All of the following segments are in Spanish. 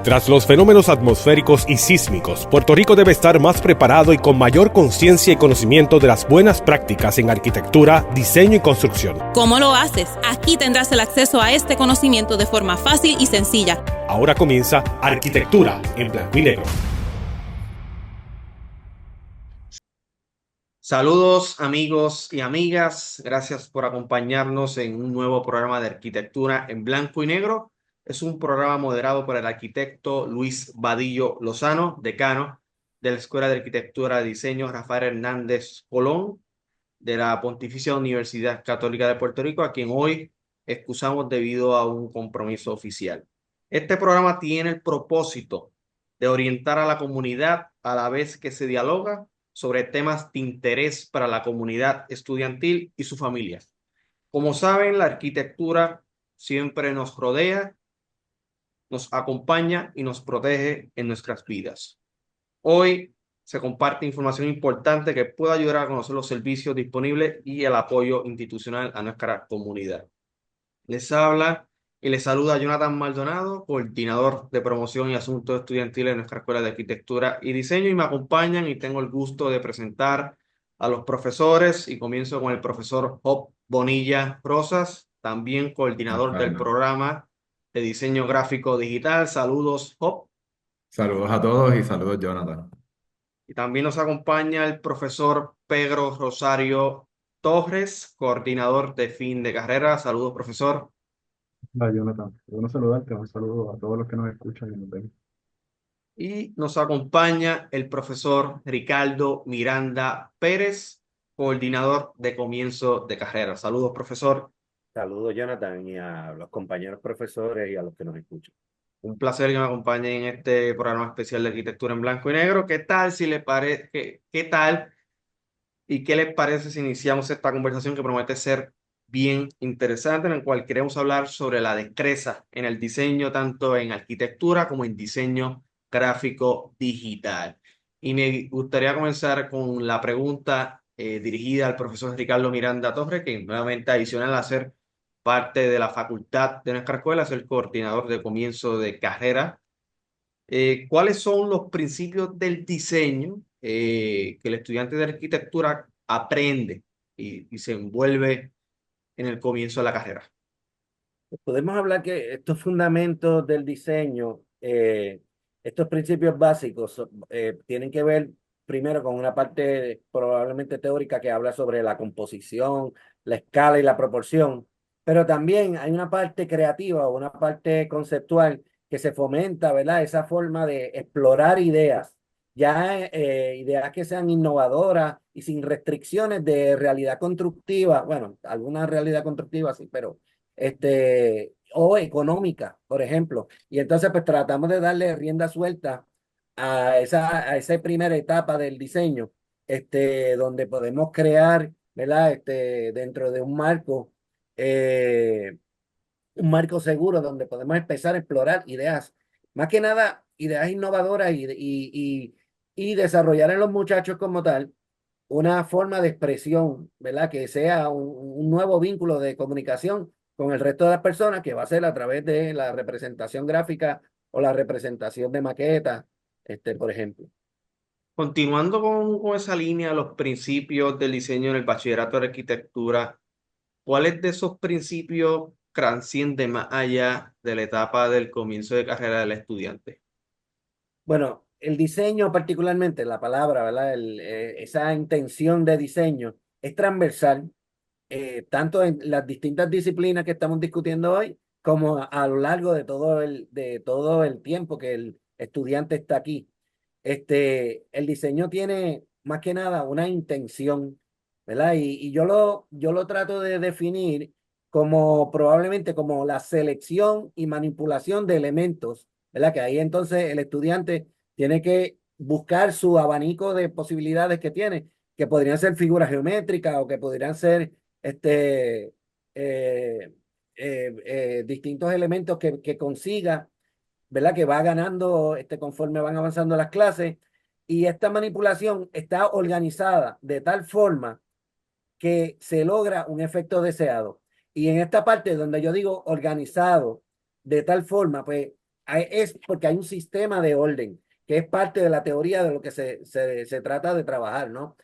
Tras los fenómenos atmosféricos y sísmicos, Puerto Rico debe estar más preparado y con mayor conciencia y conocimiento de las buenas prácticas en arquitectura, diseño y construcción. ¿Cómo lo haces? Aquí tendrás el acceso a este conocimiento de forma fácil y sencilla. Ahora comienza Arquitectura en Blanco y Negro. Saludos amigos y amigas, gracias por acompañarnos en un nuevo programa de Arquitectura en Blanco y Negro. Es un programa moderado por el arquitecto Luis Vadillo Lozano, decano de la Escuela de Arquitectura y Diseño Rafael Hernández Colón de la Pontificia Universidad Católica de Puerto Rico, a quien hoy excusamos debido a un compromiso oficial. Este programa tiene el propósito de orientar a la comunidad a la vez que se dialoga sobre temas de interés para la comunidad estudiantil y su familia. Como saben, la arquitectura siempre nos rodea, nos acompaña y nos protege en nuestras vidas. Hoy se comparte información importante que puede ayudar a conocer los servicios disponibles y el apoyo institucional a nuestra comunidad. Les habla y les saluda Jonathan Maldonado, coordinador de promoción y asuntos estudiantiles de nuestra Escuela de Arquitectura y Diseño, y me acompañan y tengo el gusto de presentar a los profesores, y comienzo con el profesor Job Bonilla Rosas, también coordinador del programa de diseño gráfico digital. Saludos, Job. Saludos a todos y saludos, Jonathan. Y también nos acompaña el profesor Pedro Rosario Torres, coordinador de fin de carrera. Saludos, profesor. Hola, Jonathan. Bueno saludarte, un saludo a todos los que nos escuchan y nos ven. Y nos acompaña el profesor Ricardo Miranda Pérez, coordinador de comienzo de carrera. Saludos, profesor. Saludos, Jonathan, y a los compañeros profesores y a los que nos escuchan. Un placer que me acompañen en este programa especial de Arquitectura en Blanco y Negro. ¿Qué tal si les parece, qué tal y qué les parece si iniciamos esta conversación que promete ser bien interesante, en el cual queremos hablar sobre la destreza en el diseño, tanto en arquitectura como en diseño gráfico digital? Y me gustaría comenzar con la pregunta dirigida al profesor Ricardo Miranda Torres, que nuevamente, adicional a ser parte de la facultad de nuestra escuela, es el coordinador de comienzo de carrera. ¿Cuáles son los principios del diseño que el estudiante de arquitectura aprende y se envuelve en el comienzo de la carrera? Podemos hablar que estos fundamentos del diseño, estos principios básicos, tienen que ver primero con una parte probablemente teórica que habla sobre la composición, la escala y la proporción, pero también hay una parte creativa o una parte conceptual que se fomenta, ¿verdad? Esa forma de explorar ideas, ya ideas que sean innovadoras y sin restricciones de realidad constructiva, bueno, alguna realidad constructiva sí, pero o económica, por ejemplo. Y entonces pues tratamos de darle rienda suelta a esa primera etapa del diseño, donde podemos crear, ¿verdad? Dentro de un marco seguro donde podemos empezar a explorar ideas, más que nada ideas innovadoras y desarrollar en los muchachos como tal una forma de expresión, ¿verdad? Que sea un nuevo vínculo de comunicación con el resto de las personas, que va a ser a través de la representación gráfica o la representación de maquetas, por ejemplo. Continuando con esa línea, los principios del diseño en el bachillerato de arquitectura, ¿cuáles de esos principios trascienden más allá de la etapa del comienzo de carrera del estudiante? Bueno, el diseño particularmente, la palabra, ¿verdad? Esa intención de diseño es transversal, tanto en las distintas disciplinas que estamos discutiendo hoy, como a lo largo de todo el tiempo que el estudiante está aquí. El diseño tiene más que nada una intención, ¿verdad? Y yo lo trato de definir como probablemente como la selección y manipulación de elementos, ¿verdad? Que ahí entonces el estudiante tiene que buscar su abanico de posibilidades que tiene, que podrían ser figuras geométricas o que podrían ser distintos elementos que consiga, ¿verdad? Que va ganando conforme van avanzando las clases. Y esta manipulación está organizada de tal forma que se logra un efecto deseado. Y en esta parte donde yo digo organizado de tal forma, pues es porque hay un sistema de orden, que es parte de la teoría de lo que se trata de trabajar, ¿no?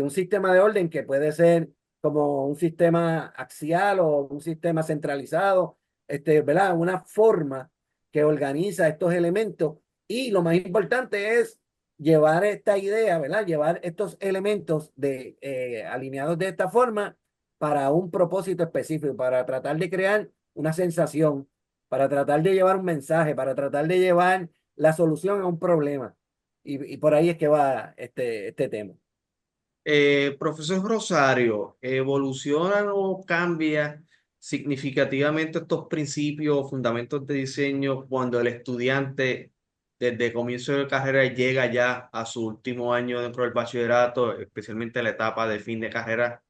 Un sistema de orden que puede ser como un sistema axial o un sistema centralizado, ¿verdad? Una forma que organiza estos elementos y lo más importante es llevar esta idea, ¿verdad? Llevar estos elementos alineados de esta forma para un propósito específico, para tratar de crear una sensación, para tratar de llevar un mensaje, para tratar de llevar la solución a un problema. Y por ahí es que va este tema. Profesor Rosario, ¿evolucionan o cambia significativamente estos principios o fundamentos de diseño cuando el estudiante desde comienzo de carrera llega ya a su último año dentro del bachillerato, especialmente la etapa de fin de carrera?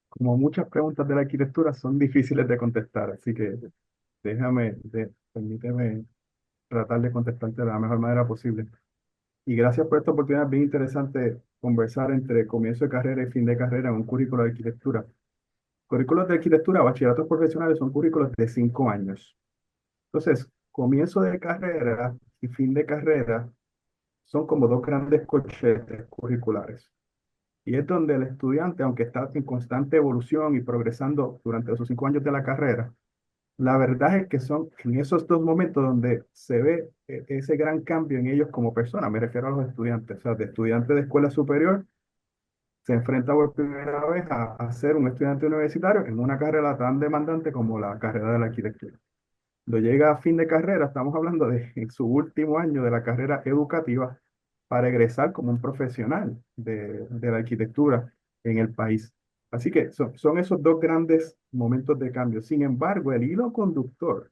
Como muchas preguntas de la arquitectura son difíciles de contestar, así que permíteme tratar de contestarte de la mejor manera posible. Y gracias por esta oportunidad bien interesante conversar entre comienzo de carrera y fin de carrera en un currículo de arquitectura. Currículos de arquitectura, bachilleratos profesionales son currículos de 5 años. Entonces, comienzo de carrera y fin de carrera son como dos grandes corchetes curriculares. Y es donde el estudiante, aunque está en constante evolución y progresando durante esos 5 años de la carrera, la verdad es que son en esos dos momentos donde se ve ese gran cambio en ellos como personas. Me refiero a los estudiantes, o sea, de estudiante de escuela superior se enfrenta por primera vez a ser un estudiante universitario en una carrera tan demandante como la carrera de la arquitectura. Cuando llega a fin de carrera, estamos hablando de en su último año de la carrera educativa para egresar como un profesional de la arquitectura en el país. Así que son esos dos grandes momentos de cambio. Sin embargo, el hilo conductor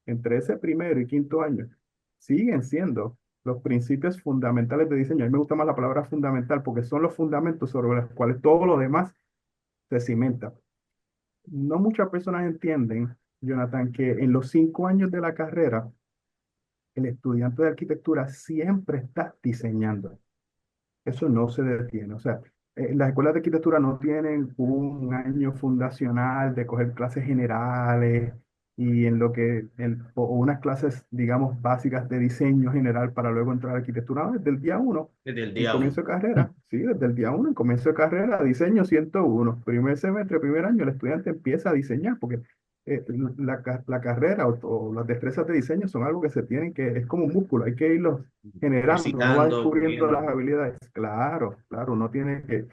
entre ese primero y quinto año siguen siendo los principios fundamentales de diseño. A mí me gusta más la palabra fundamental porque son los fundamentos sobre los cuales todo lo demás se cimenta. No muchas personas entienden, Jonathan, que en los 5 años de la carrera, el estudiante de arquitectura siempre está diseñando. Eso no se detiene. O sea, las escuelas de arquitectura no tienen un año fundacional de coger clases generales y en lo que, o unas clases, digamos, básicas de diseño general para luego entrar a arquitectura. No, desde el día uno, Desde el en día uno. comienzo de carrera, sí, desde el día uno, en comienzo de carrera, diseño 101. Primer semestre, primer año, el estudiante empieza a diseñar porque la carrera o las destrezas de diseño son algo que se tienen que, es como un músculo, hay que irlos generando, uno va Ejercitando, descubriendo las puliendo. habilidades. Claro, claro, uno tiene que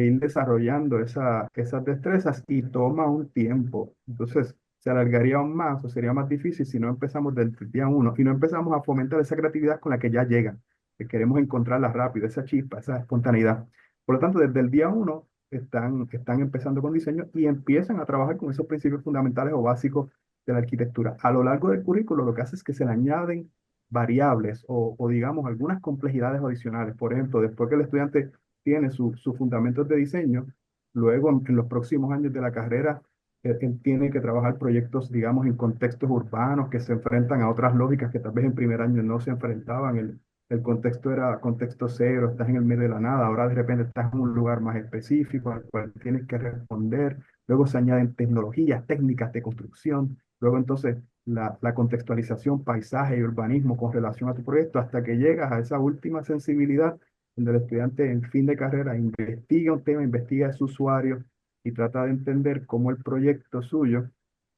ir desarrollando esas destrezas y toma un tiempo. Entonces, se alargaría aún más o sería más difícil si no empezamos desde el día uno y no empezamos a fomentar esa creatividad con la que ya llegan, que queremos encontrarla rápido, esa chispa, esa espontaneidad. Por lo tanto, desde el día uno están empezando con diseño y empiezan a trabajar con esos principios fundamentales o básicos de la arquitectura. A lo largo del currículo, lo que hace es que se le añaden variables o digamos algunas complejidades adicionales. Por ejemplo, después que el estudiante tiene sus fundamentos de diseño, luego en los próximos años de la carrera, él tiene que trabajar proyectos, digamos, en contextos urbanos que se enfrentan a otras lógicas que tal vez en primer año no se enfrentaban. El contexto era contexto cero, estás en el medio de la nada, ahora de repente estás en un lugar más específico al cual tienes que responder. Luego se añaden tecnologías, técnicas de construcción. Luego entonces la contextualización, paisaje y urbanismo con relación a tu proyecto, hasta que llegas a esa última sensibilidad donde el estudiante en fin de carrera investiga un tema, investiga a su usuario y trata de entender cómo el proyecto suyo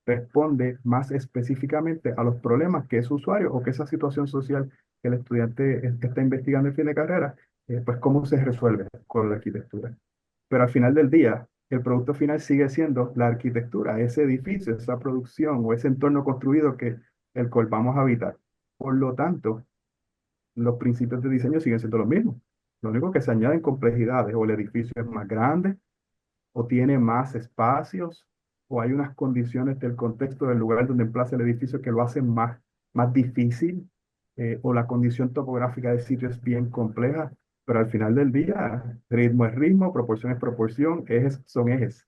responde más específicamente a los problemas que ese usuario o que esa situación social que el estudiante está investigando en fin de carrera, pues cómo se resuelve con la arquitectura. Pero al final del día, el producto final sigue siendo la arquitectura, ese edificio, esa producción o ese entorno construido que el cual vamos a habitar. Por lo tanto, los principios de diseño siguen siendo los mismos. Lo único que se añaden complejidades, o el edificio es más grande, o tiene más espacios, o hay unas condiciones del contexto del lugar donde emplaza el edificio que lo hacen más difícil, o la condición topográfica del sitio es bien compleja, pero al final del día, ritmo es ritmo, proporción es proporción, ejes son ejes.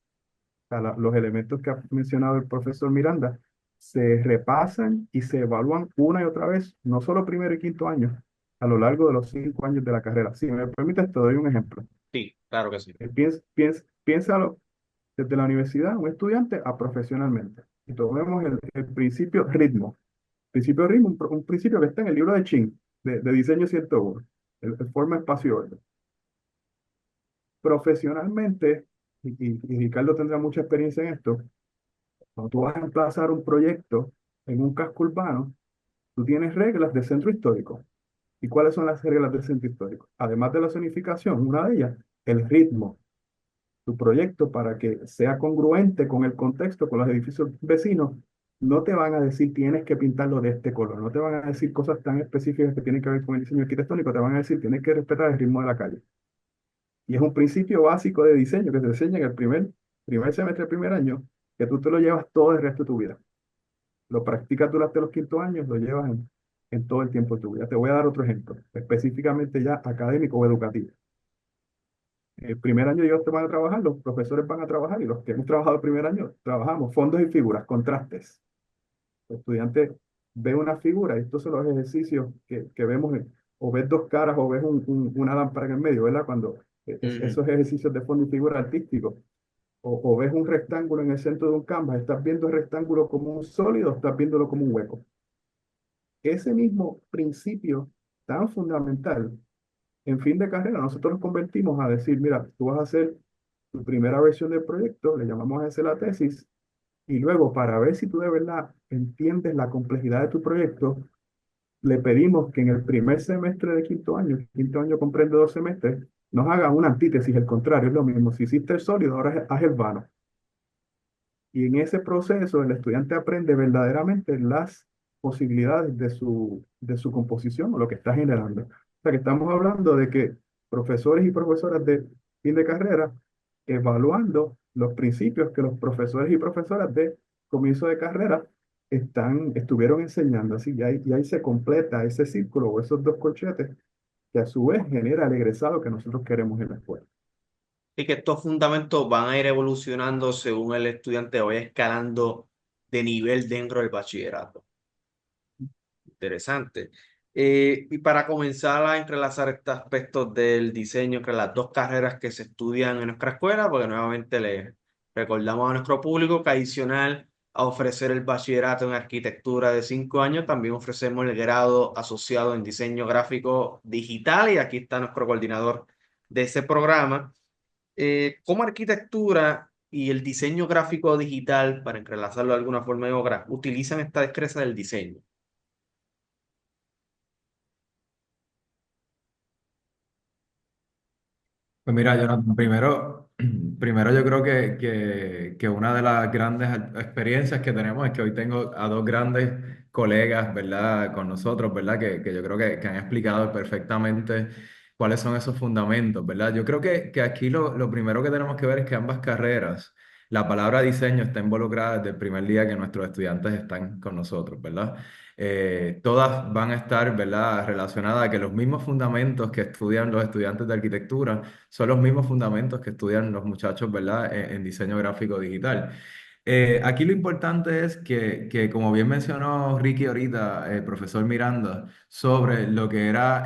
O sea, los elementos que ha mencionado el profesor Miranda se repasan y se evalúan una y otra vez, no solo primero y quinto año, a lo largo de los 5 años de la carrera. Si me permites, te doy un ejemplo. Sí, claro que sí. Piénsalo desde la universidad, un estudiante a profesionalmente. Y tomemos el principio ritmo. Principio ritmo, un principio que está en el libro de Chin, de diseño 101, el forma, espacio, orden. Profesionalmente, y Ricardo tendrá mucha experiencia en esto, cuando tú vas a emplazar un proyecto en un casco urbano, tú tienes reglas de centro histórico. ¿Y cuáles son las reglas del centro histórico? Además de la zonificación, una de ellas, el ritmo. Tu proyecto, para que sea congruente con el contexto, con los edificios vecinos, no te van a decir tienes que pintarlo de este color, no te van a decir cosas tan específicas que tienen que ver con el diseño arquitectónico, te van a decir tienes que respetar el ritmo de la calle. Y es un principio básico de diseño que te enseña en el primer semestre del primer año, que tú te lo llevas todo el resto de tu vida. Lo practicas durante los quintos años, lo llevas en todo el tiempo de tu vida. Te voy a dar otro ejemplo, específicamente ya académico o educativo. El primer año ellos te van a trabajar, los profesores van a trabajar y los que hemos trabajado el primer año trabajamos fondos y figuras, contrastes. El estudiante ve una figura y estos son los ejercicios que vemos, o ves dos caras o ves una lámpara en el medio, ¿verdad? Cuando Ujú. esos ejercicios de fondo y figura artísticos, o ves un rectángulo en el centro de un canvas, ¿estás viendo el rectángulo como un sólido o estás viéndolo como un hueco? Ese mismo principio tan fundamental, en fin de carrera, nosotros nos convertimos a decir, mira, tú vas a hacer tu primera versión del proyecto, le llamamos a ese la tesis, y luego para ver si tú de verdad entiendes la complejidad de tu proyecto, le pedimos que en el primer semestre de quinto año comprende 2 semestres, nos haga una antítesis, el contrario, es lo mismo. Si hiciste el sólido, ahora haz el vano. Y en ese proceso el estudiante aprende verdaderamente las posibilidades de su composición o lo que está generando. O sea que estamos hablando de que profesores y profesoras de fin de carrera evaluando los principios que los profesores y profesoras de comienzo de carrera estuvieron enseñando. Así y ahí se completa ese círculo o esos dos corchetes que a su vez genera el egresado que nosotros queremos en la escuela. Y que estos fundamentos van a ir evolucionando según el estudiante vaya escalando de nivel dentro del bachillerato. Interesante. Y para comenzar a entrelazar estos aspectos del diseño entre las dos carreras que se estudian en nuestra escuela, porque nuevamente le recordamos a nuestro público que adicional a ofrecer el bachillerato en arquitectura de 5 años, también ofrecemos el grado asociado en diseño gráfico digital y aquí está nuestro coordinador de ese programa. ¿Cómo arquitectura y el diseño gráfico digital, para entrelazarlo de alguna forma de obra, utilizan esta destreza del diseño? Pues mira, Jonathan, primero yo creo que una de las grandes experiencias que tenemos es que hoy tengo a dos grandes colegas, ¿verdad? Con nosotros, ¿verdad? Que yo creo que han explicado perfectamente cuáles son esos fundamentos, ¿verdad? Yo creo que aquí lo primero que tenemos que ver es que ambas carreras, la palabra diseño está involucrada desde el primer día que nuestros estudiantes están con nosotros, ¿verdad? Todas van a estar, ¿verdad?, relacionadas a que los mismos fundamentos que estudian los estudiantes de arquitectura son los mismos fundamentos que estudian los muchachos, ¿verdad?, en diseño gráfico digital. Aquí lo importante es que, como bien mencionó Ricky ahorita, profesor Miranda, sobre lo que era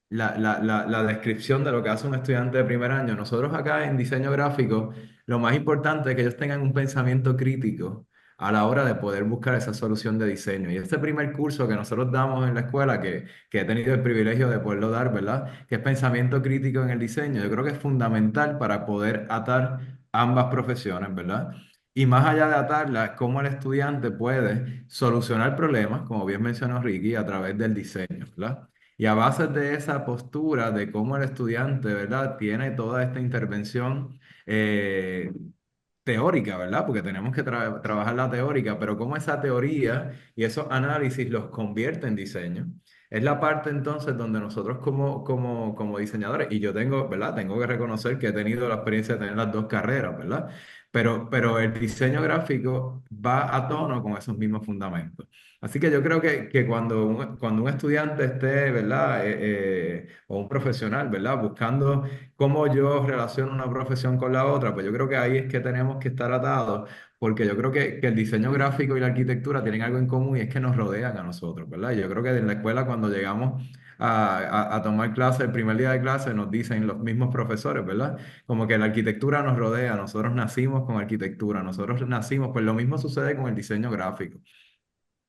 la descripción de lo que hace un estudiante de primer año, nosotros acá en diseño gráfico, lo más importante es que ellos tengan un pensamiento crítico a la hora de poder buscar esa solución de diseño. Y este primer curso que nosotros damos en la escuela, que he tenido el privilegio de poderlo dar, ¿verdad? Que es pensamiento crítico en el diseño, yo creo que es fundamental para poder atar ambas profesiones, ¿verdad? Y más allá de atarlas, cómo el estudiante puede solucionar problemas, como bien mencionó Ricky, a través del diseño, ¿verdad? Y a base de esa postura de cómo el estudiante, ¿verdad?, tiene toda esta intervención teórica, ¿verdad? Porque tenemos que trabajar la teórica, pero cómo esa teoría y esos análisis los convierte en diseño. Es la parte entonces donde nosotros como diseñadores, y yo tengo, ¿verdad? Tengo que reconocer que he tenido la experiencia de tener las dos carreras, ¿verdad? Pero el diseño gráfico va a tono con esos mismos fundamentos. Así que yo creo que cuando un estudiante esté, ¿verdad? O un profesional, ¿verdad? Buscando cómo yo relaciono una profesión con la otra, pues yo creo que ahí es que tenemos que estar atados, porque yo creo que el diseño gráfico y la arquitectura tienen algo en común y es que nos rodean a nosotros, ¿verdad? Yo creo que en la escuela cuando llegamos a tomar clase, el primer día de clase nos dicen los mismos profesores, ¿verdad? Como que la arquitectura nos rodea, nosotros nacimos con arquitectura, nosotros nacimos, pues lo mismo sucede con el diseño gráfico.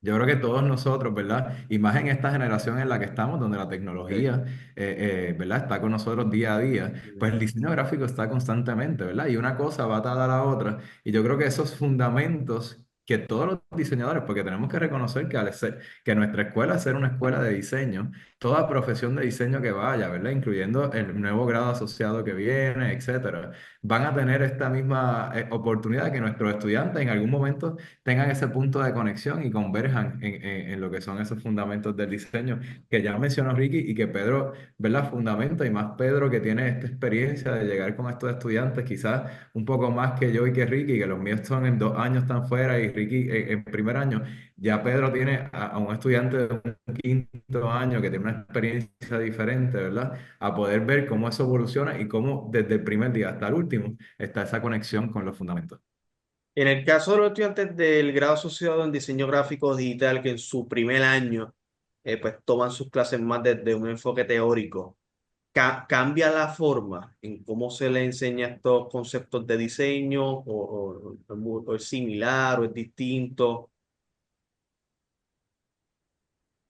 Yo creo que todos nosotros, ¿verdad? Y más en esta generación en la que estamos, donde la Sí. tecnología, ¿verdad? Está con nosotros día a día, pues el diseño gráfico está constantemente, ¿verdad? Y una cosa va atada a la otra. Y yo creo que esos fundamentos que todos los diseñadores, porque tenemos que reconocer que, que nuestra escuela, al ser una escuela de diseño, toda profesión de diseño que vaya, ¿verdad? Incluyendo el nuevo grado asociado que viene, etcétera, van a tener esta misma oportunidad que nuestros estudiantes en algún momento tengan ese punto de conexión y converjan en lo que son esos fundamentos del diseño que ya mencionó Ricky y que Pedro, ¿verdad? Fundamenta, y más Pedro que tiene esta experiencia de llegar con estos estudiantes, quizás un poco más que yo y que Ricky, que los míos son en 2 años están fuera y Ricky en primer año. Ya Pedro tiene a un estudiante de un quinto año que tiene una experiencia diferente, ¿verdad? A poder ver cómo eso evoluciona y cómo desde el primer día hasta el último está esa conexión con los fundamentos. En el caso de los estudiantes del grado asociado en diseño gráfico digital, que en su primer año pues toman sus clases más desde un enfoque teórico, ¿cambia la forma en cómo se le enseña estos conceptos de diseño o es similar o es distinto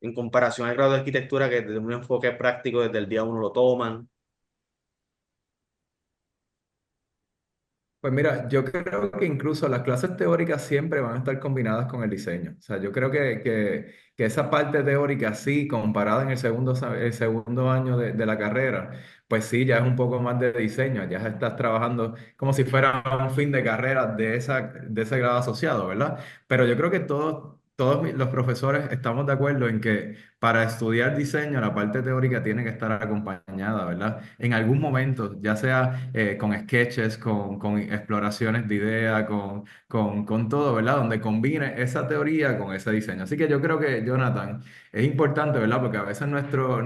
en comparación al grado de arquitectura que desde un enfoque práctico desde el día uno lo toman? Pues mira, yo creo que incluso las clases teóricas siempre van a estar combinadas con el diseño. O sea, yo creo que esa parte teórica sí, comparada en el segundo año de la carrera, pues sí, ya es un poco más de diseño, ya estás trabajando como si fuera un fin de carrera de ese grado asociado, ¿verdad? Pero yo creo que todos los profesores estamos de acuerdo en que para estudiar diseño la parte teórica tiene que estar acompañada, ¿verdad? En algún momento, ya sea con sketches, con exploraciones de idea, con todo, ¿verdad? Donde combine esa teoría con ese diseño. Así que yo creo que, Jonathan, es importante, ¿verdad? Porque a veces nuestros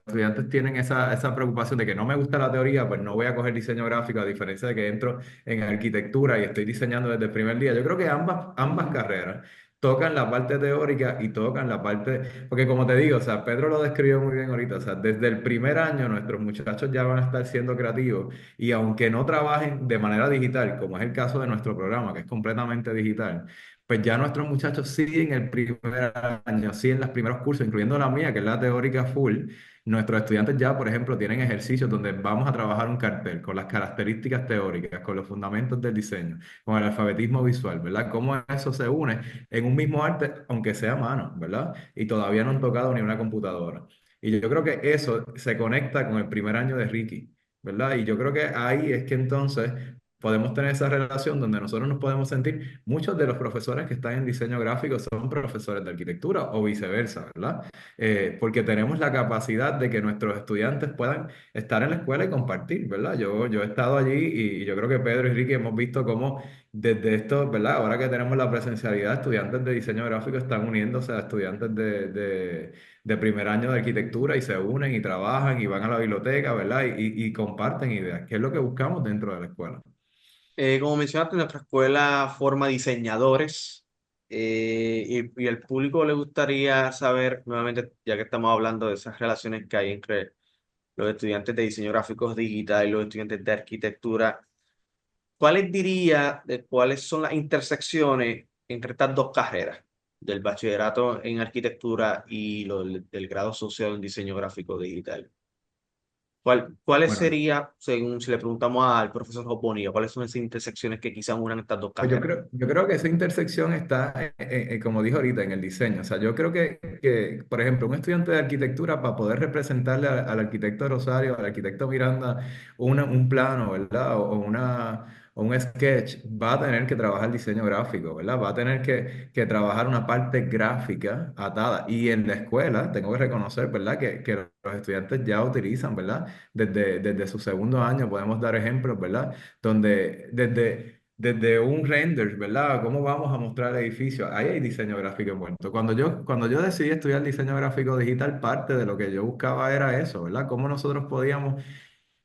estudiantes tienen esa preocupación de que no me gusta la teoría, pues no voy a coger diseño gráfico, a diferencia de que entro en arquitectura y estoy diseñando desde el primer día. Yo creo que ambas carreras tocan la parte teórica y tocan la parte, porque como te digo, o sea, Pedro lo describió muy bien ahorita, o sea, desde el primer año nuestros muchachos ya van a estar siendo creativos y aunque no trabajen de manera digital, como es el caso de nuestro programa, que es completamente digital, pues ya nuestros muchachos sí en el primer año, sí en los primeros cursos, incluyendo la mía, que es la teórica full. Nuestros estudiantes ya, por ejemplo, tienen ejercicios donde vamos a trabajar un cartel con las características teóricas, con los fundamentos del diseño, con el alfabetismo visual, ¿verdad? Cómo eso se une en un mismo arte, aunque sea a mano, ¿verdad? Y todavía no han tocado ni una computadora. Y yo creo que eso se conecta con el primer año de Ricky, ¿verdad? Y yo creo que ahí es que entonces podemos tener esa relación donde nosotros nos podemos sentir, muchos de los profesores que están en diseño gráfico son profesores de arquitectura o viceversa, ¿verdad? Porque tenemos la capacidad de que nuestros estudiantes puedan estar en la escuela y compartir, ¿verdad? Yo he estado allí y yo creo que Pedro y Ricky hemos visto cómo desde esto, ¿verdad? Ahora que tenemos la presencialidad, estudiantes de diseño gráfico están uniéndose a estudiantes de primer año de arquitectura y se unen y trabajan y van a la biblioteca, ¿verdad? Y comparten ideas, que es lo que buscamos dentro de la escuela. Como mencionaste, nuestra escuela forma diseñadores y al público le gustaría saber, nuevamente, ya que estamos hablando de esas relaciones que hay entre los estudiantes de diseño gráfico digital y los estudiantes de arquitectura, ¿cuáles diría de cuáles son las intersecciones entre estas dos carreras, del bachillerato en arquitectura y del grado asociado en diseño gráfico digital? ¿Cuáles Bueno, sería, según si le preguntamos al profesor Bonilla, cuáles son esas intersecciones que quizás unan estas dos pues yo carreras? creo, yo creo que esa intersección está, como dijo ahorita, en el diseño. O sea, yo creo por ejemplo, un estudiante de arquitectura, para poder representarle al arquitecto Rosario, al arquitecto Miranda, un plano, ¿verdad? O un sketch, va a tener que trabajar diseño gráfico, ¿verdad? Va a tener que trabajar una parte gráfica atada. Y en la escuela, tengo que reconocer, ¿verdad? Que los estudiantes ya utilizan, ¿verdad? Desde su segundo año, podemos dar ejemplos, ¿verdad? Donde desde un render, ¿verdad? ¿Cómo vamos a mostrar el edificio? Ahí hay diseño gráfico envuelto. Cuando yo decidí estudiar diseño gráfico digital, parte de lo que yo buscaba era eso, ¿verdad? Cómo nosotros podíamos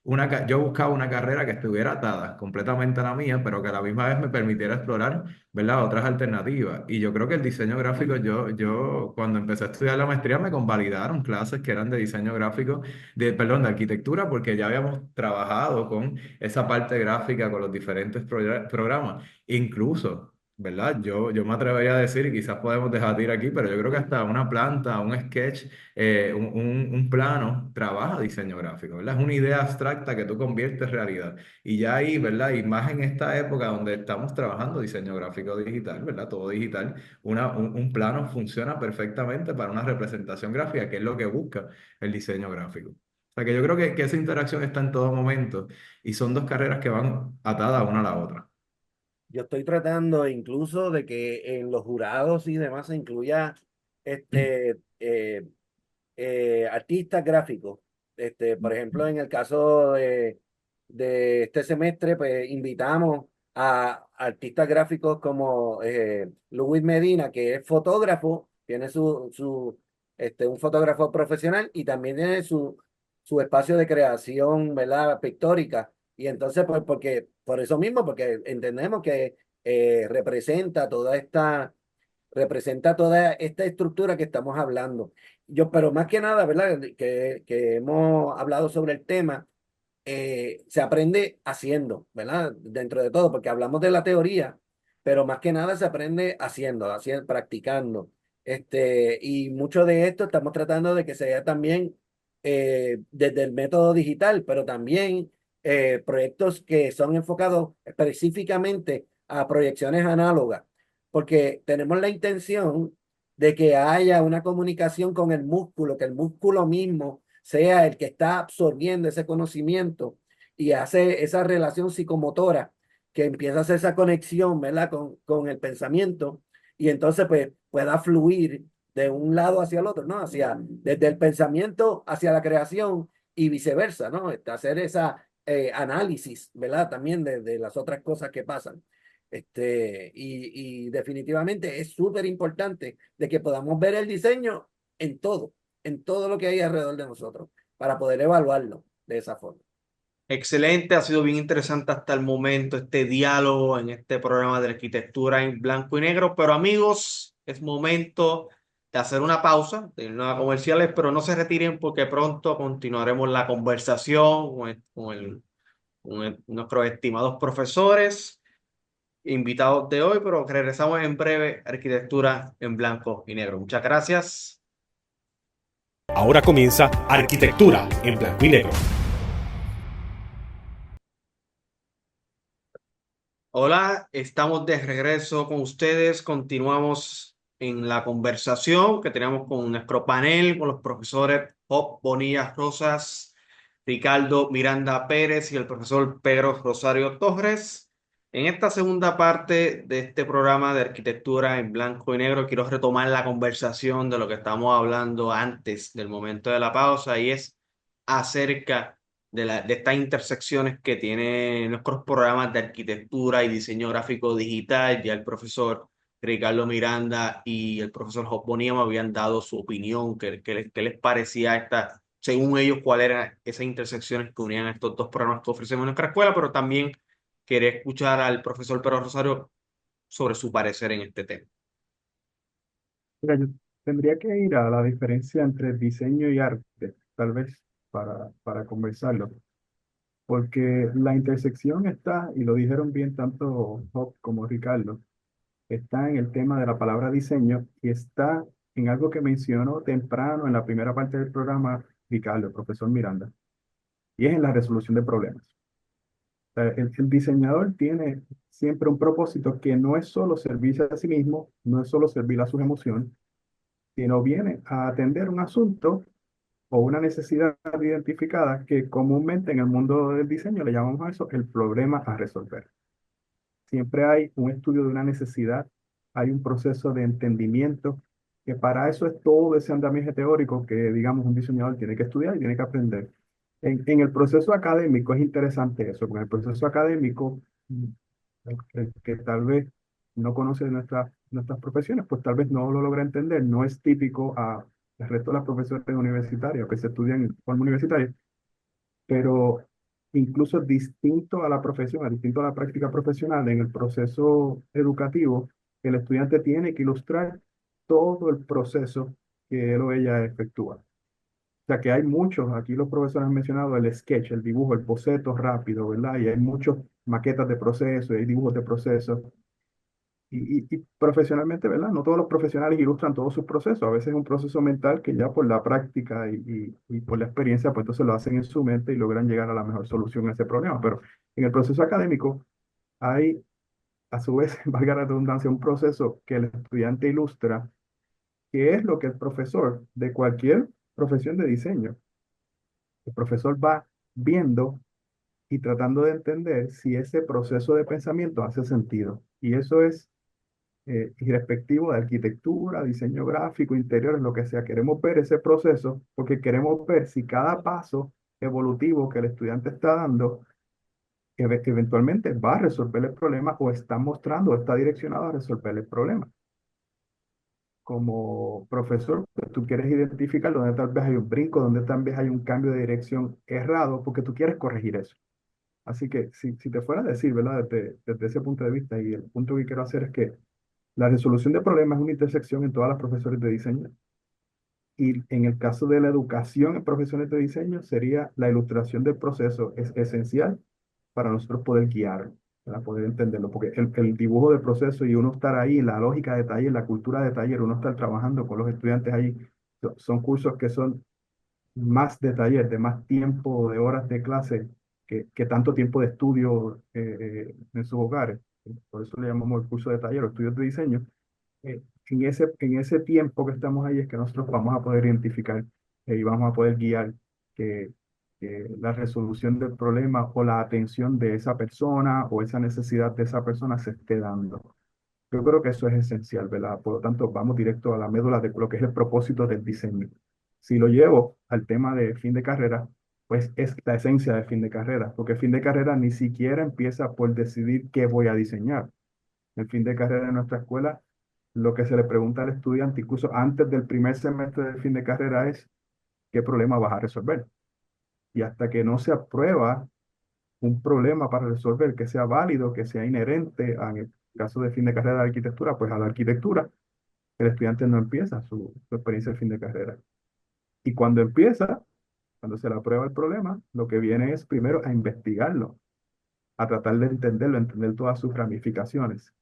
yo buscaba una carrera que estuviera atada completamente a la mía, pero que a la misma vez me permitiera explorar, ¿verdad? Otras alternativas. Y yo creo que el diseño gráfico, yo cuando empecé a estudiar la maestría me convalidaron clases que eran de diseño gráfico, perdón, de arquitectura, porque ya habíamos trabajado con esa parte gráfica, con los diferentes programas. Incluso, ¿verdad? Yo me atrevería a decir, y quizás podemos debatir aquí, pero yo creo que hasta una planta, un sketch, un plano, trabaja diseño gráfico, ¿verdad? Es una idea abstracta que tú conviertes en realidad. Y ya ahí, ¿verdad? Y más en esta época donde estamos trabajando diseño gráfico digital, ¿verdad? Todo digital, un plano funciona perfectamente para una representación gráfica, que es lo que busca el diseño gráfico. O sea que yo creo que esa interacción está en todo momento y son dos carreras que van atadas una a la otra. Yo estoy tratando incluso de que en los jurados y demás se incluya este, artistas gráficos. Por ejemplo, en el caso de este semestre, pues invitamos a artistas gráficos como Luis Medina, que es fotógrafo, tiene un fotógrafo profesional y también tiene su espacio de creación, ¿verdad? Pictórica. Y entonces, pues, por eso mismo, porque entendemos que representa toda esta estructura que estamos hablando. Pero más que nada, ¿verdad? Que hemos hablado sobre el tema, se aprende haciendo, ¿verdad? Dentro de todo, porque hablamos de la teoría, pero más que nada se aprende haciendo, practicando. Y mucho de esto estamos tratando de que sea también desde el método digital, pero también proyectos que son enfocados específicamente a proyecciones análogas, porque tenemos la intención de que haya una comunicación con el músculo, que el músculo mismo sea el que está absorbiendo ese conocimiento y hace esa relación psicomotora que empieza a hacer esa conexión, ¿verdad? Con el pensamiento y entonces pues pueda fluir de un lado hacia el otro, ¿no? Desde el pensamiento hacia la creación y viceversa, ¿no? Hacer esa análisis, ¿verdad? También de las otras cosas que pasan. Y definitivamente es súper importante de que podamos ver el diseño en en todo lo que hay alrededor de nosotros, para poder evaluarlo de esa forma. Excelente, ha sido bien interesante hasta el momento este diálogo en este programa de arquitectura en blanco y negro, pero amigos, es momento de hacer una pausa, de irnos a comerciales, pero no se retiren porque pronto continuaremos la conversación con nuestros estimados profesores, invitados de hoy, pero regresamos en breve, arquitectura en blanco y negro. Muchas gracias. Ahora comienza Arquitectura en blanco y negro. Hola, estamos de regreso con ustedes. Continuamos en la conversación que teníamos con nuestro panel, con los profesores Job Bonilla Rosas, Ricardo Miranda Pérez y el profesor Pedro Rosario Torres. En esta segunda parte de este programa de arquitectura en blanco y negro, quiero retomar la conversación de lo que estamos hablando antes del momento de la pausa y es acerca de estas intersecciones que tienen nuestros programas de arquitectura y diseño gráfico digital. Ya el profesor Ricardo Miranda y el profesor Job Bonilla me habían dado su opinión, qué les parecía según ellos, cuáles eran esas intersecciones que unían estos dos programas que ofrecemos en nuestra escuela, pero también quería escuchar al profesor Pedro Rosario sobre su parecer en este tema. Mira, yo tendría que ir a la diferencia entre diseño y arte, tal vez, para conversarlo, porque la intersección está, y lo dijeron bien tanto Job como Ricardo, está en el tema de la palabra diseño y está en algo que mencionó temprano en la primera parte del programa Ricardo, el profesor Miranda, y es en la resolución de problemas. O sea, el diseñador tiene siempre un propósito que no es solo servirse a sí mismo, no es solo servir a sus emociones, sino viene a atender un asunto o una necesidad identificada que comúnmente en el mundo del diseño le llamamos a eso el problema a resolver. Siempre hay un estudio de una necesidad, hay un proceso de entendimiento, que para eso es todo ese andamiaje teórico que, digamos, un diseñador tiene que estudiar y tiene que aprender. En el proceso académico es interesante eso, porque en el proceso académico, el que tal vez no conoce nuestras profesiones, pues tal vez no lo logra entender, no es típico a el resto de las profesiones universitarias que se estudian en forma universitaria, pero incluso distinto a la profesión, distinto a la práctica profesional, en el proceso educativo, el estudiante tiene que ilustrar todo el proceso que él o ella efectúa. O sea que hay muchos, aquí los profesores han mencionado el sketch, el dibujo, el boceto rápido, ¿verdad? Y hay muchos maquetas de proceso, y hay dibujos de proceso. Y profesionalmente, ¿verdad? No todos los profesionales ilustran todos sus procesos. A veces es un proceso mental que ya por la práctica y por la experiencia, pues entonces lo hacen en su mente y logran llegar a la mejor solución a ese problema. Pero en el proceso académico hay, a su vez, valga la redundancia, un proceso que el estudiante ilustra, que es lo que el profesor de cualquier profesión de diseño, el profesor va viendo y tratando de entender si ese proceso de pensamiento hace sentido. Y eso es irrespectivo de arquitectura, diseño gráfico, interiores, lo que sea. Queremos ver ese proceso porque queremos ver si cada paso evolutivo que el estudiante está dando eventualmente va a resolver el problema o está mostrando o está direccionado a resolver el problema. Como profesor, pues, tú quieres identificar dónde tal vez hay un brinco, dónde tal vez hay un cambio de dirección errado, porque tú quieres corregir eso. Así que si te fuera a decir, ¿verdad? Desde ese punto de vista, y el punto que quiero hacer es que la resolución de problemas es una intersección en todas las profesiones de diseño. Y en el caso de la educación en profesiones de diseño, sería la ilustración del proceso es esencial para nosotros poder guiar, para poder entenderlo. Porque el dibujo del proceso y uno estar ahí, la lógica de taller, la cultura de taller, uno estar trabajando con los estudiantes ahí, son cursos que son más de taller, de más tiempo, de horas de clase, que tanto tiempo de estudio en sus hogares. Por eso le llamamos el curso de taller o estudios de diseño. En ese tiempo que estamos ahí es que nosotros vamos a poder identificar y vamos a poder guiar que, que la resolución del problema o la atención de esa persona o esa necesidad de esa persona se esté dando. Yo creo que eso es esencial, ¿verdad? Por lo tanto, vamos directo a la médula de lo que es el propósito del diseño. Si lo llevo al tema de fin de carrera, pues es la esencia de fin de carrera, porque fin de carrera ni siquiera empieza por decidir qué voy a diseñar. El fin de carrera en nuestra escuela, lo que se le pregunta al estudiante, incluso antes del primer semestre del fin de carrera, es qué problema vas a resolver. Y hasta que no se aprueba un problema para resolver que sea válido, que sea inherente, en el caso de fin de carrera de arquitectura, pues a la arquitectura, el estudiante no empieza su experiencia de fin de carrera. Y cuando empieza, cuando se le aprueba el problema, lo que viene es primero a investigarlo, a tratar de entenderlo, entender todas sus ramificaciones,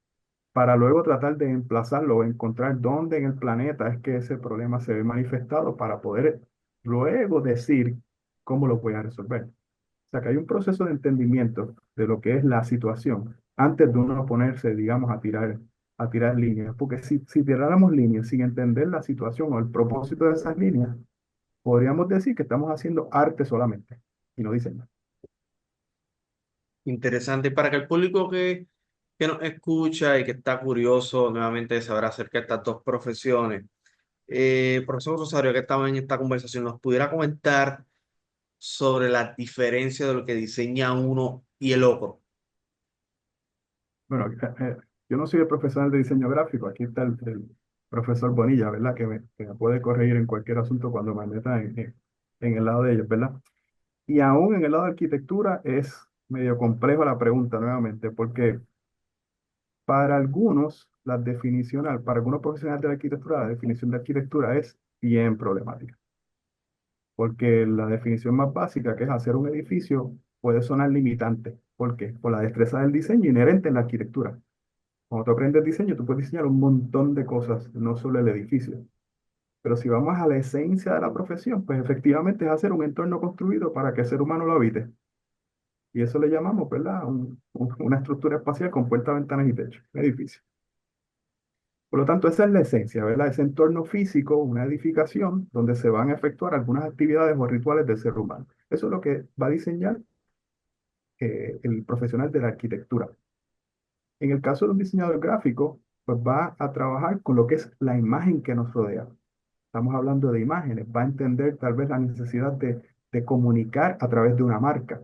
para luego tratar de emplazarlo o encontrar dónde en el planeta es que ese problema se ve manifestado para poder luego decir cómo lo voy a resolver. O sea que hay un proceso de entendimiento de lo que es la situación antes de uno ponerse, digamos, a tirar líneas. Porque si tiráramos líneas sin entender la situación o el propósito de esas líneas, podríamos decir que estamos haciendo arte solamente y no diseño. Interesante. Para que el público que nos escucha y que está curioso nuevamente de saber acerca de estas dos profesiones, profesor Rosario, que estaba en esta conversación, nos pudiera comentar sobre la diferencia de lo que diseña uno y el otro. Bueno, yo no soy el profesional de diseño gráfico, aquí está el profesor Bonilla, ¿verdad? Que me puede corregir en cualquier asunto cuando me meta en el lado de ellos, ¿verdad? Y aún en el lado de arquitectura es medio complejo la pregunta nuevamente, porque para algunos, para algunos profesionales de la arquitectura, la definición de arquitectura es bien problemática, porque la definición más básica, que es hacer un edificio, puede sonar limitante. ¿Por qué? Por la destreza del diseño inherente en la arquitectura. Cuando tú aprendes diseño, tú puedes diseñar un montón de cosas, no solo el edificio. Pero si vamos a la esencia de la profesión, pues efectivamente es hacer un entorno construido para que el ser humano lo habite. Y eso le llamamos, ¿verdad? Una estructura espacial con puertas, ventanas y techo, un edificio. Por lo tanto, esa es la esencia, ¿verdad? Ese entorno físico, una edificación donde se van a efectuar algunas actividades o rituales del ser humano. Eso es lo que va a diseñar el profesional de la arquitectura. En el caso de un diseñador gráfico, pues va a trabajar con lo que es la imagen que nos rodea. Estamos hablando de imágenes, va a entender tal vez la necesidad de comunicar a través de una marca,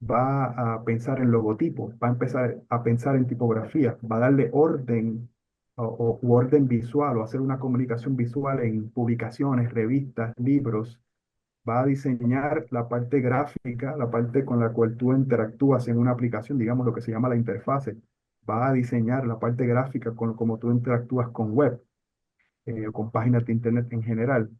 va a pensar en logotipos, va a empezar a pensar en tipografía, va a darle orden u orden visual o hacer una comunicación visual en publicaciones, revistas, libros, va a diseñar la parte gráfica, la parte con la cual tú interactúas en una aplicación, digamos lo que se llama la interfase. Va a diseñar la parte gráfica con cómo tú interactúas con web o con páginas de internet en general.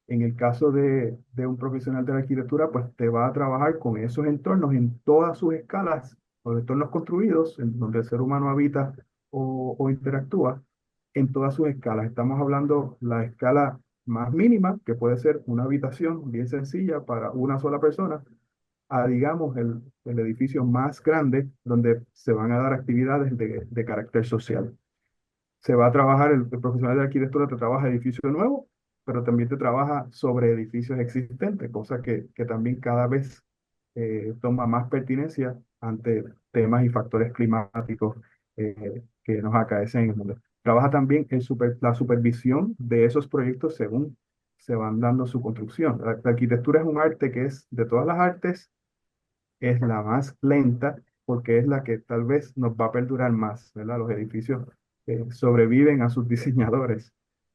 En el caso de un profesional de la arquitectura, pues te va a trabajar con esos entornos en todas sus escalas, los entornos construidos, en donde el ser humano habita o interactúa, en todas sus escalas. Estamos hablando la escala más mínima, que puede ser una habitación bien sencilla para una sola persona, a, digamos, el edificio más grande, donde se van a dar actividades de carácter social. Se va a trabajar, el profesional de arquitectura te trabaja edificios nuevos, pero también te trabaja sobre edificios existentes, cosa que también cada vez toma más pertinencia ante temas y factores climáticos que nos acaecen en el mundo. Trabaja también en la supervisión de esos proyectos según se van dando su construcción. La arquitectura es un arte que es, de todas las artes, es la más lenta porque es la que tal vez nos va a perdurar más, ¿verdad? Los edificios sobreviven a sus diseñadores.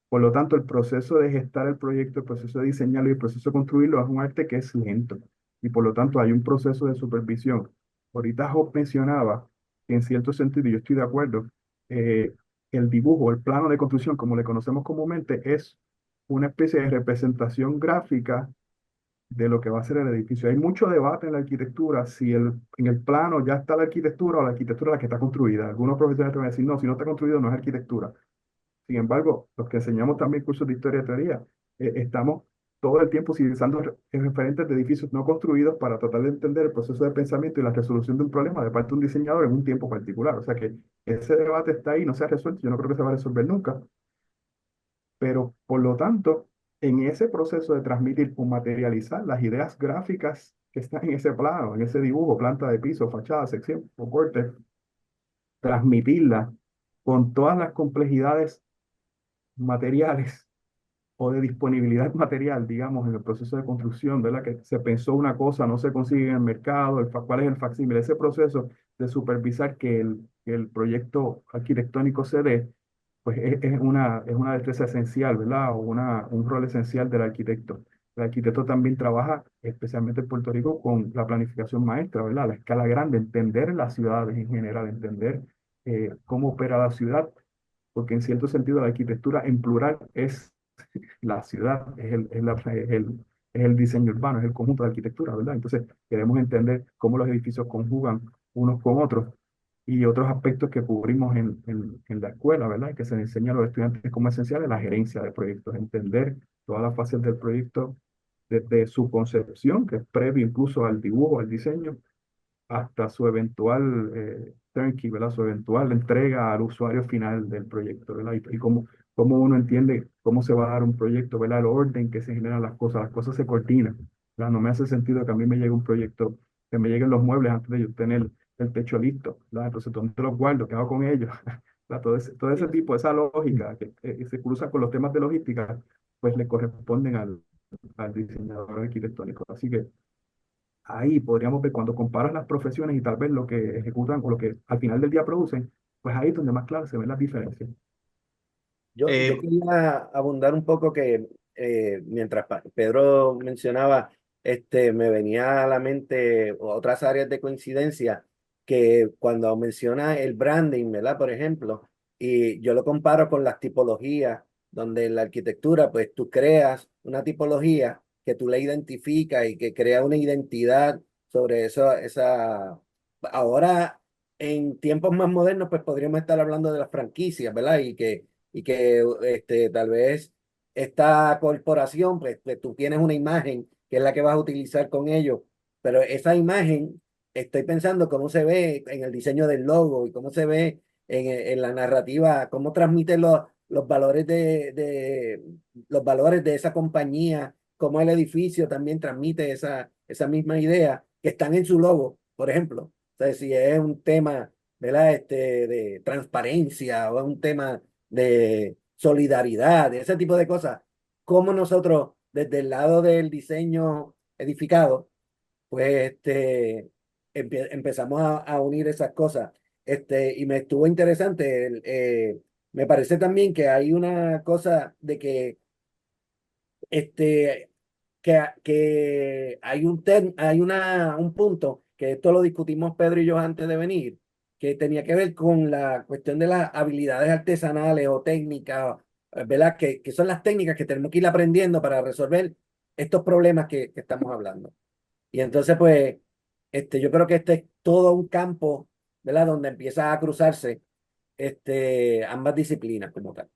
Por lo tanto, el proceso de gestar el proyecto, el proceso de diseñarlo y el proceso de construirlo es un arte que es lento. Y por lo tanto, hay un proceso de supervisión. Ahorita Job mencionaba que en cierto sentido, y yo estoy de acuerdo, eh, el dibujo, el plano de construcción, como le conocemos comúnmente, es una especie de representación gráfica de lo que va a ser el edificio. Hay mucho debate en la arquitectura si en el plano ya está la arquitectura o la arquitectura la que está construida. Algunos profesores te van a decir, no, si no está construido no es arquitectura. Sin embargo, los que enseñamos también cursos de historia y teoría, estamos todo el tiempo utilizando referentes de edificios no construidos para tratar de entender el proceso de pensamiento y la resolución de un problema de parte de un diseñador en un tiempo particular. O sea que ese debate está ahí, no se ha resuelto, yo no creo que se va a resolver nunca, pero por lo tanto, en ese proceso de transmitir o materializar las ideas gráficas que están en ese plano, en ese dibujo, planta de piso, fachada, sección o corte, transmitirla con todas las complejidades materiales o de disponibilidad material, digamos, en el proceso de construcción, ¿verdad? Que se pensó una cosa, no se consigue en el mercado, cuál es el facsímil, ese proceso de supervisar que el proyecto arquitectónico se dé, pues es una destreza esencial, ¿verdad? O un rol esencial del arquitecto. El arquitecto también trabaja, especialmente en Puerto Rico, con la planificación maestra, ¿verdad? La escala grande, entender las ciudades en general, entender cómo opera la ciudad, porque en cierto sentido la arquitectura en plural es la ciudad, es el diseño urbano, es el conjunto de arquitectura, ¿verdad? Entonces queremos entender cómo los edificios conjugan unos con otros y otros aspectos que cubrimos en la escuela, ¿verdad? Que se enseña a los estudiantes como esenciales, la gerencia de proyectos, entender todas las fases del proyecto desde su concepción, que es previo incluso al dibujo, al diseño, hasta su eventual turnkey, ¿verdad? Su eventual entrega al usuario final del proyecto, ¿verdad? Y cómo uno entiende cómo se va a dar un proyecto, ¿verdad? El orden que se generan las cosas se coordinan, ¿verdad? No me hace sentido que a mí me llegue un proyecto, que me lleguen los muebles antes de yo tener el techo listo, ¿verdad? Entonces, ¿dónde los guardo? ¿Qué hago con ellos? ¿Verdad? Todo ese tipo, esa lógica que se cruza con los temas de logística, pues le corresponden al diseñador arquitectónico. Así que ahí podríamos ver cuando comparas las profesiones y tal vez lo que ejecutan o lo que al final del día producen, pues ahí es donde más claro se ven las diferencias. Yo Eh, quería abundar un poco que mientras Pedro mencionaba, me venía a la mente otras áreas de coincidencia que cuando menciona el branding, ¿verdad? Por ejemplo, y yo lo comparo con las tipologías, donde en la arquitectura, pues tú creas una tipología que tú la identificas y que crea una identidad sobre eso, esa. Ahora, en tiempos más modernos, pues podríamos estar hablando de las franquicias, ¿verdad? Y que tal vez esta corporación, pues tú tienes una imagen que es la que vas a utilizar con ellos, pero esa imagen, estoy pensando cómo se ve en el diseño del logo y cómo se ve en la narrativa, cómo transmite los valores los valores de esa compañía, cómo el edificio también transmite esa misma idea que están en su logo, por ejemplo. O sea, si es un tema, ¿verdad? De transparencia o es un tema de solidaridad, de ese tipo de cosas, cómo nosotros desde el lado del diseño edificado, pues empezamos a unir esas cosas. Y me estuvo interesante, me parece también que hay una cosa de que este, que hay un punto, que esto lo discutimos Pedro y yo antes de venir, que tenía que ver con la cuestión de las habilidades artesanales o técnicas, ¿verdad? Que son las técnicas que tenemos que ir aprendiendo para resolver estos problemas que estamos hablando. Y entonces, pues, yo creo que este es todo un campo, ¿verdad? Donde empieza a cruzarse ambas disciplinas como tal.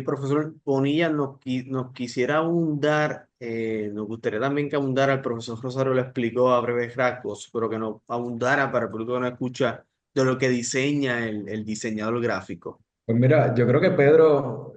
Profesor Bonilla, nos quisiera abundar, nos gustaría también que abundara, el profesor Rosario lo explicó a breves rasgos, pero que nos abundara para el público que no escucha de lo que diseña el diseñador gráfico. Pues mira, yo creo que Pedro,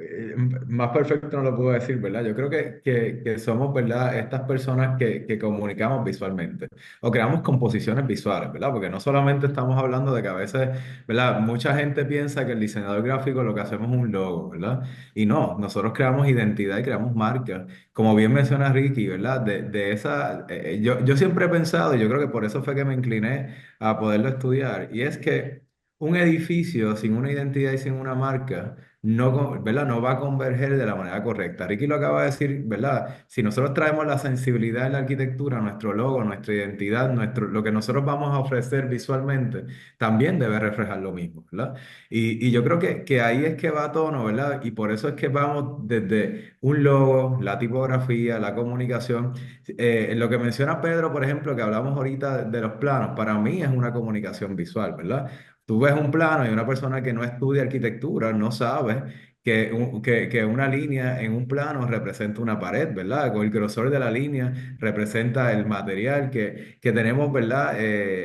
más perfecto no lo puedo decir, ¿verdad? Yo creo que somos, ¿verdad? Estas personas que comunicamos visualmente o creamos composiciones visuales, ¿verdad? Porque no solamente estamos hablando de que a veces, ¿verdad? Mucha gente piensa que el diseñador gráfico lo que hacemos es un logo, ¿verdad? Y no, nosotros creamos identidad y creamos marcas. Como bien menciona Ricky, ¿verdad? De esa, yo siempre he pensado, y yo creo que por eso fue que me incliné a poderlo estudiar, y es que un edificio sin una identidad y sin una marca no, ¿verdad? No va a converger de la manera correcta. Ricky lo acaba de decir, ¿verdad? Si nosotros traemos la sensibilidad en la arquitectura, nuestro logo, nuestra identidad, lo que nosotros vamos a ofrecer visualmente, también debe reflejar lo mismo, ¿verdad? Y yo creo que ahí es que va a tono, ¿verdad? Y por eso es que vamos desde un logo, la tipografía, la comunicación. Lo que menciona Pedro, por ejemplo, que hablamos ahorita de los planos, para mí es una comunicación visual, ¿verdad? Tú ves un plano y una persona que no estudia arquitectura no sabe que una línea en un plano representa una pared, ¿verdad? Con el grosor de la línea representa el material que tenemos, ¿verdad?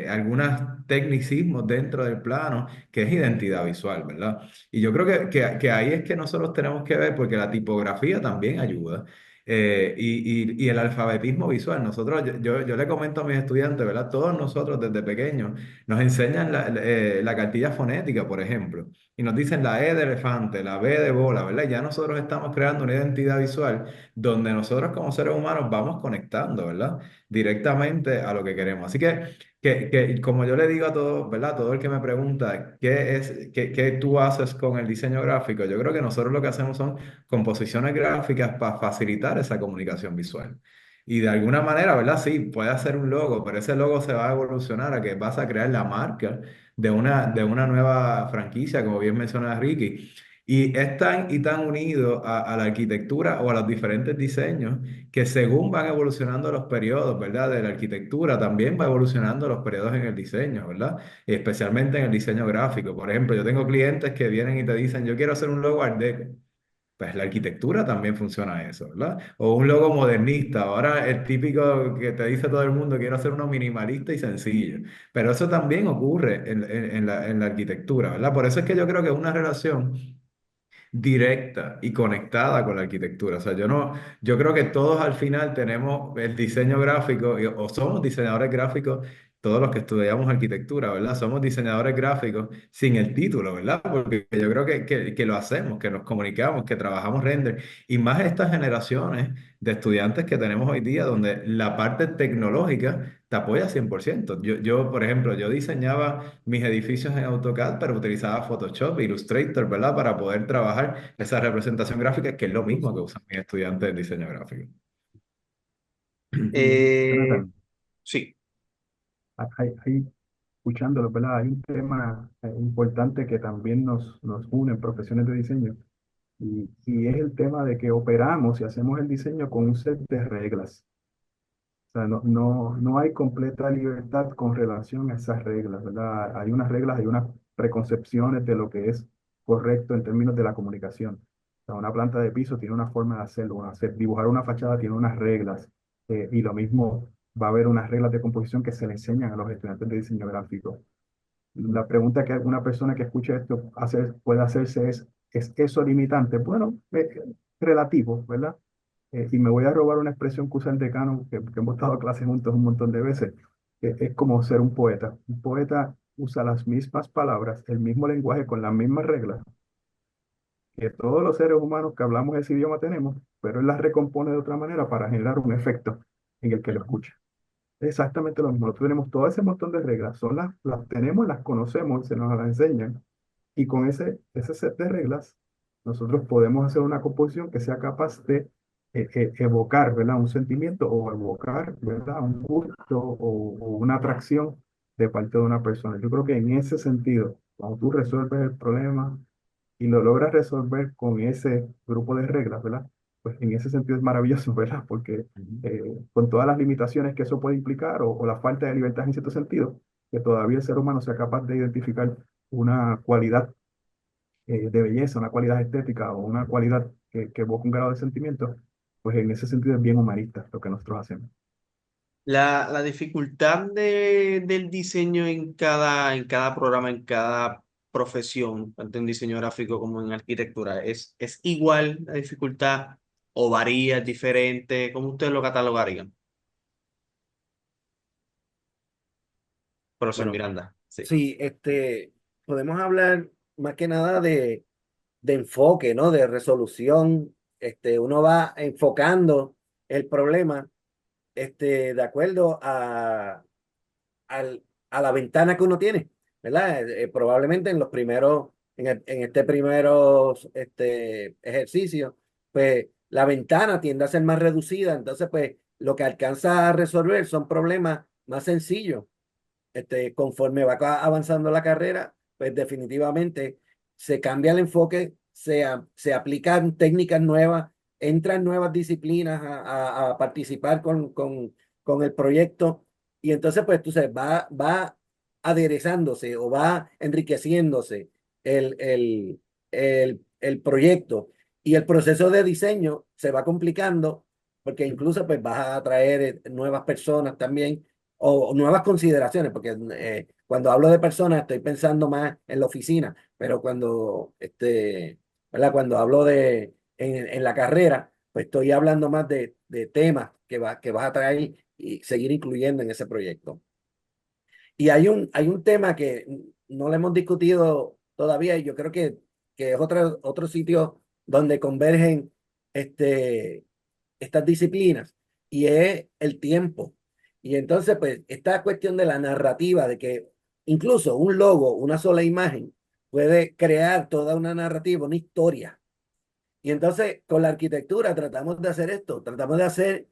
Algunos tecnicismos dentro del plano que es identidad visual, ¿verdad? Y yo creo que ahí es que nosotros tenemos que ver, porque la tipografía también ayuda. Y el alfabetismo visual. Yo le comento a mis estudiantes, ¿verdad? Todos nosotros desde pequeños nos enseñan la cartilla fonética, por ejemplo, y nos dicen la E de elefante, la B de bola, ¿verdad? Ya nosotros estamos creando una identidad visual donde nosotros como seres humanos vamos conectando, ¿verdad? Directamente a lo que queremos. Así que como yo le digo a todos, ¿verdad? Todo el que me pregunta qué tú haces con el diseño gráfico, yo creo que nosotros lo que hacemos son composiciones gráficas para facilitar esa comunicación visual. Y de alguna manera, ¿verdad? Sí, puede hacer un logo, pero ese logo se va a evolucionar a que vas a crear la marca de una nueva franquicia, como bien menciona Ricky. Y es tan y tan unido a la arquitectura o a los diferentes diseños que según van evolucionando los periodos, ¿verdad? De la arquitectura, también va evolucionando los periodos en el diseño, ¿verdad? Especialmente en el diseño gráfico. Por ejemplo, yo tengo clientes que vienen y te dicen, yo quiero hacer un logo Art Deco. Pues la arquitectura también funciona eso, ¿verdad? O un logo modernista. Ahora el típico que te dice todo el mundo, quiero hacer uno minimalista y sencillo. Pero eso también ocurre en la arquitectura, ¿verdad? Por eso es que yo creo que es una relación directa y conectada con la arquitectura. O sea, yo creo que todos al final tenemos el diseño gráfico o somos diseñadores gráficos, todos los que estudiamos arquitectura, ¿verdad? Somos diseñadores gráficos sin el título, ¿verdad? Porque yo creo que lo hacemos, que nos comunicamos, que trabajamos render. Y más estas generaciones de estudiantes que tenemos hoy día, donde la parte tecnológica te apoya 100%. Por ejemplo, yo diseñaba mis edificios en AutoCAD, pero utilizaba Photoshop, Illustrator, ¿verdad? Para poder trabajar esa representación gráfica, que es lo mismo que usan mis estudiantes de diseño gráfico. Eh, Jonathan, sí. escuchándolo, ¿verdad? Hay un tema importante que también nos une en profesiones de diseño y es el tema de que operamos y hacemos el diseño con un set de reglas. O sea, no hay completa libertad con relación a esas reglas, ¿verdad? Hay unas reglas, hay unas preconcepciones de lo que es correcto en términos de la comunicación. O sea, una planta de piso tiene una forma de hacerlo, dibujar una fachada tiene unas reglas, y lo mismo va a haber unas reglas de composición que se le enseñan a los estudiantes de diseño gráfico. La pregunta que alguna persona que escuche esto puede hacerse ¿es eso limitante? Bueno, relativo, ¿verdad? Y me voy a robar una expresión que usa el decano, que hemos dado clases juntos un montón de veces, que es como ser un poeta. Un poeta usa las mismas palabras, el mismo lenguaje, con las mismas reglas que todos los seres humanos que hablamos ese idioma tenemos, pero él las recompone de otra manera para generar un efecto en el que lo escucha. Es exactamente lo mismo. Nosotros tenemos todo ese montón de reglas, las tenemos, las conocemos, se nos las enseñan, y con ese set de reglas, nosotros podemos hacer una composición que sea capaz de evocar, ¿verdad? Un sentimiento o evocar, ¿verdad? Un gusto o una atracción de parte de una persona. Yo creo que en ese sentido, cuando tú resuelves el problema y lo logras resolver con ese grupo de reglas, ¿verdad? Pues en ese sentido es maravilloso, ¿verdad? Porque Ujú. con todas las limitaciones que eso puede implicar o la falta de libertad en cierto sentido, que todavía el ser humano sea capaz de identificar una cualidad de belleza, una cualidad estética o una cualidad que evoca un grado de sentimiento, pues en ese sentido es bien humanista lo que nosotros hacemos. La dificultad del diseño en cada programa, en cada profesión, tanto en diseño gráfico como en arquitectura, es igual la dificultad o varía, es diferente? ¿Cómo ustedes lo catalogarían? Profesor Bueno, Miranda, sí. sí, podemos hablar más que nada de enfoque, ¿no? De resolución. Uno va enfocando el problema, de acuerdo a la ventana que uno tiene, ¿verdad? Probablemente en los primeros, en este primeros, ejercicio, pues la ventana tiende a ser más reducida, entonces, pues lo que alcanza a resolver son problemas más sencillos. Conforme va avanzando la carrera, pues definitivamente se cambia el enfoque, se aplican técnicas nuevas, entran nuevas disciplinas a participar con el proyecto y entonces pues tú sabes, va aderezándose o va enriqueciéndose el proyecto y el proceso de diseño se va complicando porque incluso pues vas a atraer nuevas personas también o nuevas consideraciones, porque cuando hablo de personas estoy pensando más en la oficina, pero ¿verdad? Cuando hablo en la carrera, pues estoy hablando más de temas que vas a traer y seguir incluyendo en ese proyecto. Y hay un tema que no le hemos discutido todavía y yo creo que es otro sitio donde convergen estas disciplinas y es el tiempo. Y entonces, pues, esta cuestión de la narrativa, de que incluso un logo, una sola imagen, puede crear toda una narrativa, una historia. Y entonces, con la arquitectura tratamos de hacer esto, tratamos de hacer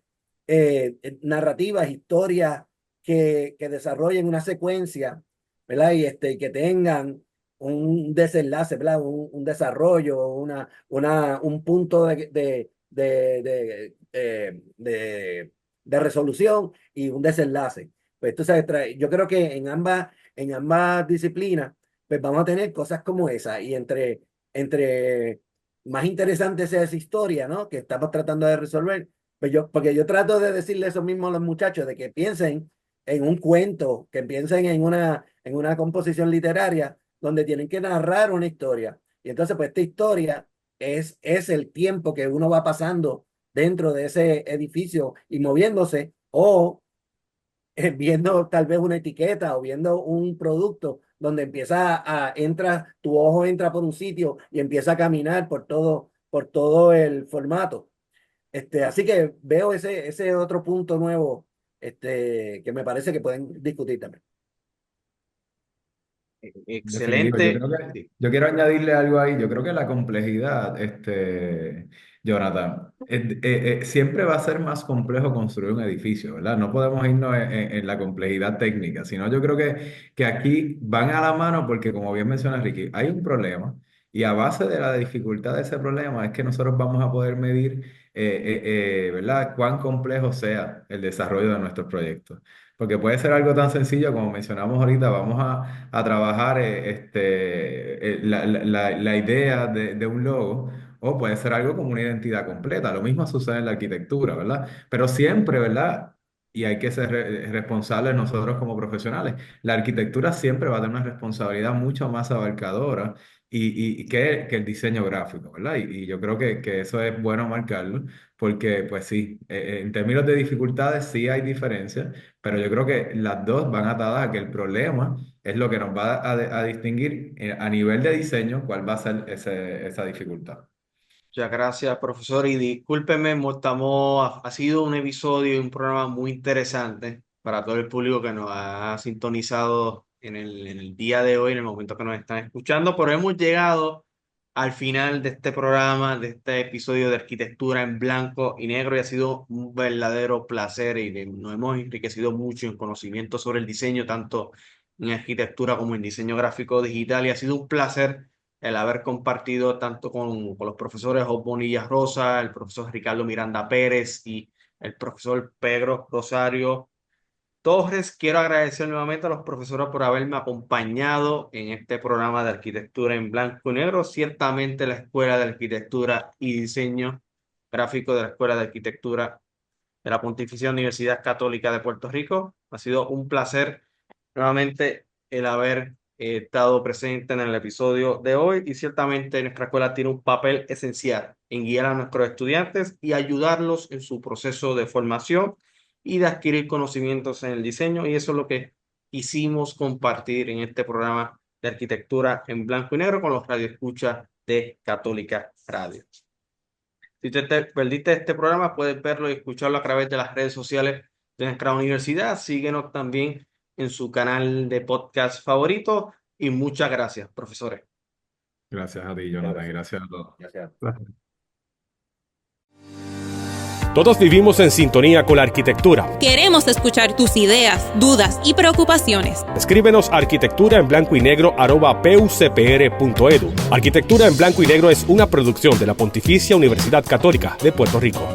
narrativas, historias que desarrollen una secuencia, ¿verdad? Y que tengan un desenlace, ¿verdad? Un desarrollo, un punto de resolución y un desenlace. Pues tú sabes, yo creo que en ambas disciplinas, pues vamos a tener cosas como esa y entre más interesante sea esa historia, ¿no? Que estamos tratando de resolver. Porque yo trato de decirle eso mismo a los muchachos, de que piensen en un cuento, que piensen en una composición literaria donde tienen que narrar una historia. Y entonces, pues esta historia es el tiempo que uno va pasando dentro de ese edificio y moviéndose o viendo tal vez una etiqueta o viendo un producto donde tu ojo entra por un sitio y empieza a caminar por todo el formato. Así que veo ese otro punto nuevo, que me parece que pueden discutir también. Definitivo. Yo Excelente. creo que Sí. yo quiero añadirle algo ahí. Yo creo que la complejidad, Jonathan, siempre va a ser más complejo construir un edificio, ¿verdad? No podemos irnos en la complejidad técnica, sino yo creo que aquí van a la mano porque, como bien menciona Ricky, hay un problema y a base de la dificultad de ese problema es que nosotros vamos a poder medir, ¿verdad? Cuán complejo sea el desarrollo de nuestros proyectos. Porque puede ser algo tan sencillo como mencionamos ahorita, vamos a trabajar la idea de un logo, o puede ser algo como una identidad completa. Lo mismo sucede en la arquitectura, ¿verdad? Pero siempre, ¿verdad? Y hay que ser responsables nosotros como profesionales. La arquitectura siempre va a tener una responsabilidad mucho más abarcadora y que el diseño gráfico, ¿verdad? Y yo creo que eso es bueno marcarlo, porque pues sí, en términos de dificultades sí hay diferencias, pero yo creo que las dos van atadas a que el problema es lo que nos va a distinguir a nivel de diseño cuál va a ser esa dificultad. Muchas gracias, profesor. Y discúlpeme, ha sido un episodio y un programa muy interesante para todo el público que nos ha sintonizado en el día de hoy, en el momento que nos están escuchando, pero hemos llegado al final de este programa, de este episodio de Arquitectura en Blanco y Negro, y ha sido un verdadero placer y nos hemos enriquecido mucho en conocimiento sobre el diseño, tanto en arquitectura como en diseño gráfico digital, y ha sido un placer el haber compartido tanto con los profesores Job Bonilla Rosa, el profesor Ricardo Miranda Pérez y el profesor Pedro Rosario Torres. Quiero agradecer nuevamente a los profesores por haberme acompañado en este programa de Arquitectura en Blanco y Negro. Ciertamente la Escuela de Arquitectura y Diseño Gráfico de la Escuela de Arquitectura de la Pontificia Universidad Católica de Puerto Rico. Ha sido un placer nuevamente el haber estado presente en el episodio de hoy, y ciertamente nuestra escuela tiene un papel esencial en guiar a nuestros estudiantes y ayudarlos en su proceso de formación y de adquirir conocimientos en el diseño, y eso es lo que quisimos compartir en este programa de Arquitectura en Blanco y Negro con los radioescuchas de Católica Radio. Si te perdiste este programa, puedes verlo y escucharlo a través de las redes sociales de nuestra universidad. Síguenos también en su canal de podcast favorito, y muchas gracias, profesores. Gracias a ti, Jonathan, y gracias a todos. Gracias. Todos vivimos en sintonía con la arquitectura. Queremos escuchar tus ideas, dudas y preocupaciones. Escríbenos a arquitecturaenblancoynegro@pucpr.edu. Arquitectura en Blanco y Negro es una producción de la Pontificia Universidad Católica de Puerto Rico.